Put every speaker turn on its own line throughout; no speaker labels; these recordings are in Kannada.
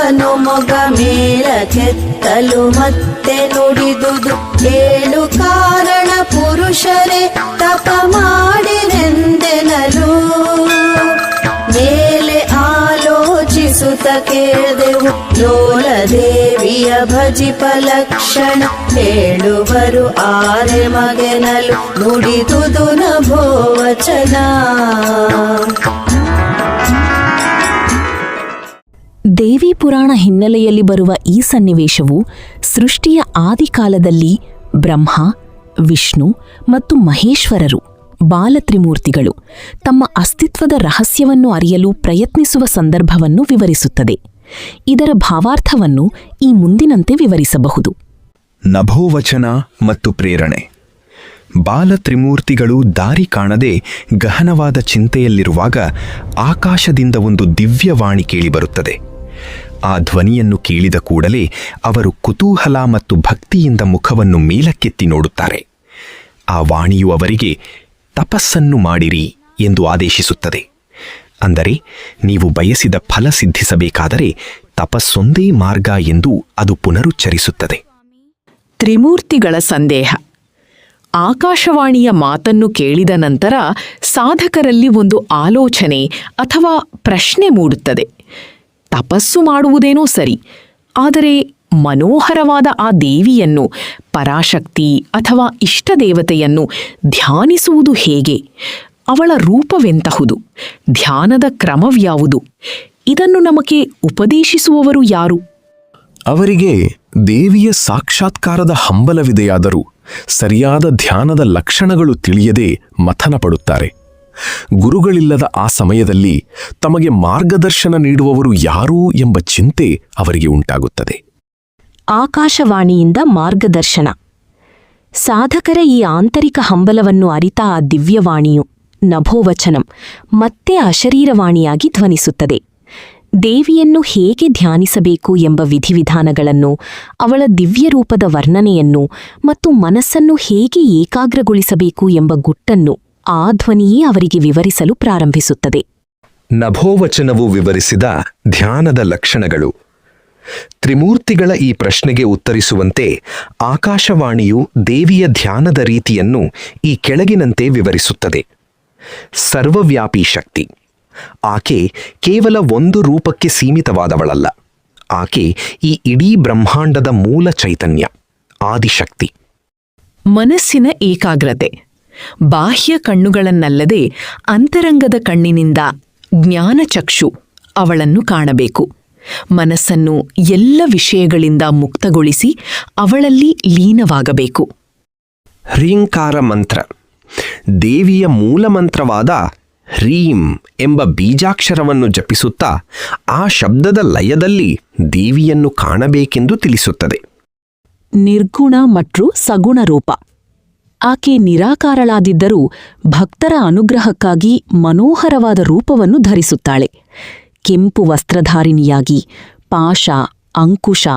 ಅವನು ಮೊಗ ಮೇಲಕ್ಕೆತ್ತಲು ಮತ್ತೆ ನುಡಿದುದು, ಏಳು ಕಾರಣ ಪುರುಷರೇ ತಪ ಮಾಡಿರೆಂದೆನಲು. ಮೇಲೆ ಆಲೋಚಿಸುತ್ತ ಕೇಳಿದೆವು ಲೋಲದೇವಿಯ ಭಜಿಪ ಲಕ್ಷಣ, ಹೇಳುವರು ಆರೆ ಮಗೆನಲು ನುಡಿದುದು ನಭೋವಚನ.
ದೇವಿ ಪುರಾಣ ಹಿನ್ನೆಲೆಯಲ್ಲಿ ಬರುವ ಈ ಸನ್ನಿವೇಶವು ಸೃಷ್ಟಿಯ ಆದಿಕಾಲದಲ್ಲಿ ಬ್ರಹ್ಮ, ವಿಷ್ಣು ಮತ್ತು ಮಹೇಶ್ವರರು ಬಾಲತ್ರಿಮೂರ್ತಿಗಳು ತಮ್ಮ ಅಸ್ತಿತ್ವದ ರಹಸ್ಯವನ್ನು ಅರಿಯಲು ಪ್ರಯತ್ನಿಸುವ ಸಂದರ್ಭವನ್ನು ವಿವರಿಸುತ್ತದೆ. ಇದರ ಭಾವಾರ್ಥವನ್ನು ಈ ಮುಂದಿನಂತೆ ವಿವರಿಸಬಹುದು.
ನಭೋವಚನ ಮತ್ತು ಪ್ರೇರಣೆ. ಬಾಲತ್ರಿಮೂರ್ತಿಗಳು ದಾರಿ ಕಾಣದೆ ಗಹನವಾದ ಚಿಂತೆಯಲ್ಲಿರುವಾಗ ಆಕಾಶದಿಂದ ಒಂದು ದಿವ್ಯವಾಣಿ ಕೇಳಿಬರುತ್ತದೆ. ಆ ಧ್ವನಿಯನ್ನು ಕೇಳಿದ ಕೂಡಲೇ ಅವರು ಕುತೂಹಲ ಮತ್ತು ಭಕ್ತಿಯಿಂದ ಮುಖವನ್ನು ಮೇಲಕ್ಕೆತ್ತಿ ನೋಡುತ್ತಾರೆ. ಆ ವಾಣಿಯು ಅವರಿಗೆ ತಪಸ್ಸನ್ನು ಮಾಡಿರಿ ಎಂದು ಆದೇಶಿಸುತ್ತದೆ. ಅಂದರೆ ನೀವು ಬಯಸಿದ ಫಲ ಸಿದ್ಧಿಸಬೇಕಾದರೆ ತಪಸ್ಸೊಂದೇ ಮಾರ್ಗ ಎಂದು ಅದು ಪುನರುಚ್ಚರಿಸುತ್ತದೆ.
ತ್ರಿಮೂರ್ತಿಗಳ ಸಂದೇಹ. ಆಕಾಶವಾಣಿಯ ಮಾತನ್ನು ಕೇಳಿದ ನಂತರ ಸಾಧಕರಲ್ಲಿ ಒಂದು ಆಲೋಚನೆ ಅಥವಾ ಪ್ರಶ್ನೆ ಮೂಡುತ್ತದೆ. ತಪಸ್ಸು ಮಾಡುವುದೇನೋ ಸರಿ, ಆದರೆ ಮನೋಹರವಾದ ಆ ದೇವಿಯನ್ನು, ಪರಾಶಕ್ತಿ ಅಥವಾ ಇಷ್ಟದೇವತೆಯನ್ನು ಧ್ಯಾನಿಸುವುದು ಹೇಗೆ? ಅವಳ ರೂಪವೆಂತಹುದು? ಧ್ಯಾನದ ಕ್ರಮವ್ಯಾವುದು? ಇದನ್ನು ನಮಗೆ ಉಪದೇಶಿಸುವವರು ಯಾರು?
ಅವರಿಗೆ ದೇವಿಯ ಸಾಕ್ಷಾತ್ಕಾರದ ಹಂಬಲವಿದೆಯಾದರೂ ಸರಿಯಾದ ಧ್ಯಾನದ ಲಕ್ಷಣಗಳು ತಿಳಿಯದೆ ಮಥನ ಪಡುತ್ತಾರೆ. ಗುರುಗಳಿಲ್ಲದ ಆ ಸಮಯದಲ್ಲಿ ತಮಗೆ ಮಾರ್ಗದರ್ಶನ ನೀಡುವವರು ಯಾರು ಎಂಬ ಚಿಂತೆ ಅವರಿಗೆ ಉಂಟಾಗುತ್ತದೆ.
ಆಕಾಶವಾಣಿಯಿಂದ ಮಾರ್ಗದರ್ಶನ. ಸಾಧಕರ ಈ ಆಂತರಿಕ ಹಂಬಲವನ್ನು ಅರಿತ ಆ ದಿವ್ಯವಾಣಿಯು ನಭೋವಚನಂ ಮತ್ತೆ ಅಶರೀರವಾಣಿಯಾಗಿ ಧ್ವನಿಸುತ್ತದೆ. ದೇವಿಯನ್ನು ಹೇಗೆ ಧ್ಯಾನಿಸಬೇಕು ಎಂಬ ವಿಧಿವಿಧಾನಗಳನ್ನು, ಅವಳ ದಿವ್ಯರೂಪದ ವರ್ಣನೆಯನ್ನು ಮತ್ತು ಮನಸ್ಸನ್ನು ಹೇಗೆ ಏಕಾಗ್ರಗೊಳಿಸಬೇಕು ಎಂಬ ಗುಟ್ಟನ್ನು ಆ ಧ್ವನಿಯೇ ಅವರಿಗೆ ವಿವರಿಸಲು ಪ್ರಾರಂಭಿಸುತ್ತದೆ.
ನಭೋವಚನವು ವಿವರಿಸಿದ ಧ್ಯಾನದ ಲಕ್ಷಣಗಳು. ತ್ರಿಮೂರ್ತಿಗಳ ಈ ಪ್ರಶ್ನೆಗೆ ಉತ್ತರಿಸುವಂತೆ ಆಕಾಶವಾಣಿಯು ದೇವಿಯ ಧ್ಯಾನದ ರೀತಿಯನ್ನು ಈ ಕೆಳಗಿನಂತೆ ವಿವರಿಸುತ್ತದೆ. ಸರ್ವವ್ಯಾಪಿ ಶಕ್ತಿ. ಆಕೆ ಕೇವಲ ಒಂದು ರೂಪಕ್ಕೆ ಸೀಮಿತವಾದವಳಲ್ಲ. ಆಕೆ ಈ ಇಡೀ ಬ್ರಹ್ಮಾಂಡದ ಮೂಲ ಚೈತನ್ಯ, ಆದಿಶಕ್ತಿ.
ಮನಸ್ಸಿನ ಏಕಾಗ್ರತೆ. ಬಾಹ್ಯ ಕಣ್ಣುಗಳನ್ನಲ್ಲದೆ ಅಂತರಂಗದ ಕಣ್ಣಿನಿಂದ ಜ್ಞಾನಚಕ್ಷು ಅವಳನ್ನು ಕಾಣಬೇಕು. ಮನಸ್ಸನ್ನು ಎಲ್ಲ ವಿಷಯಗಳಿಂದ ಮುಕ್ತಗೊಳಿಸಿ ಅವಳಲ್ಲಿ ಲೀನವಾಗಬೇಕು.
ಹ್ರೀಂಕಾರ ಮಂತ್ರ. ದೇವಿಯ ಮೂಲಮಂತ್ರವಾದ ಹ್ರೀಂ ಎಂಬ ಬೀಜಾಕ್ಷರವನ್ನು ಜಪಿಸುತ್ತಾ ಆ ಶಬ್ದದ ಲಯದಲ್ಲಿ ದೇವಿಯನ್ನು ಕಾಣಬೇಕೆಂದು ತಿಳಿಸುತ್ತದೆ.
ನಿರ್ಗುಣ ಮತ್ತು ಸಗುಣ ರೂಪ. ಆಕೆ ನಿರಾಕಾರಳಾದಿದ್ದರೂ ಭಕ್ತರ ಅನುಗ್ರಹಕ್ಕಾಗಿ ಮನೋಹರವಾದ ರೂಪವನ್ನು ಧರಿಸುತ್ತಾಳೆ. ಕೆಂಪು ವಸ್ತ್ರಧಾರಿಣಿಯಾಗಿ ಪಾಶ, ಅಂಕುಶ,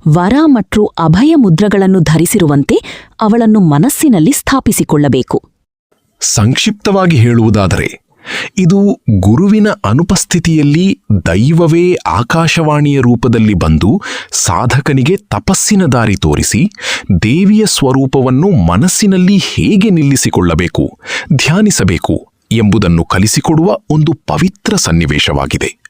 ವರ ಮತ್ತು ಅಭಯ ಮುದ್ರಗಳನ್ನು ಧರಿಸಿರುವಂತೆ ಅವಳನ್ನು ಮನಸ್ಸಿನಲ್ಲಿ ಸ್ಥಾಪಿಸಿಕೊಳ್ಳಬೇಕು.
ಸಂಕ್ಷಿಪ್ತವಾಗಿ ಹೇಳುವುದಾದರೆ, ಇದು ಗುರುವಿನ ಅನುಪಸ್ಥಿತಿಯಲ್ಲಿ ದೈವವೇ ಆಕಾಶವಾಣಿಯ ರೂಪದಲ್ಲಿ ಬಂದು ಸಾಧಕನಿಗೆ ತಪಸ್ಸಿನ ದಾರಿ ತೋರಿಸಿ ದೇವಿಯ ಸ್ವರೂಪವನ್ನು ಮನಸ್ಸಿನಲ್ಲಿ ಹೇಗೆ ನಿಲ್ಲಿಸಿಕೊಳ್ಳಬೇಕು, ಧ್ಯಾನಿಸಬೇಕು ಎಂಬುದನ್ನು ಕಲಿಸಿಕೊಡುವ ಒಂದು ಪವಿತ್ರ ಸನ್ನಿವೇಶವಾಗಿದೆ.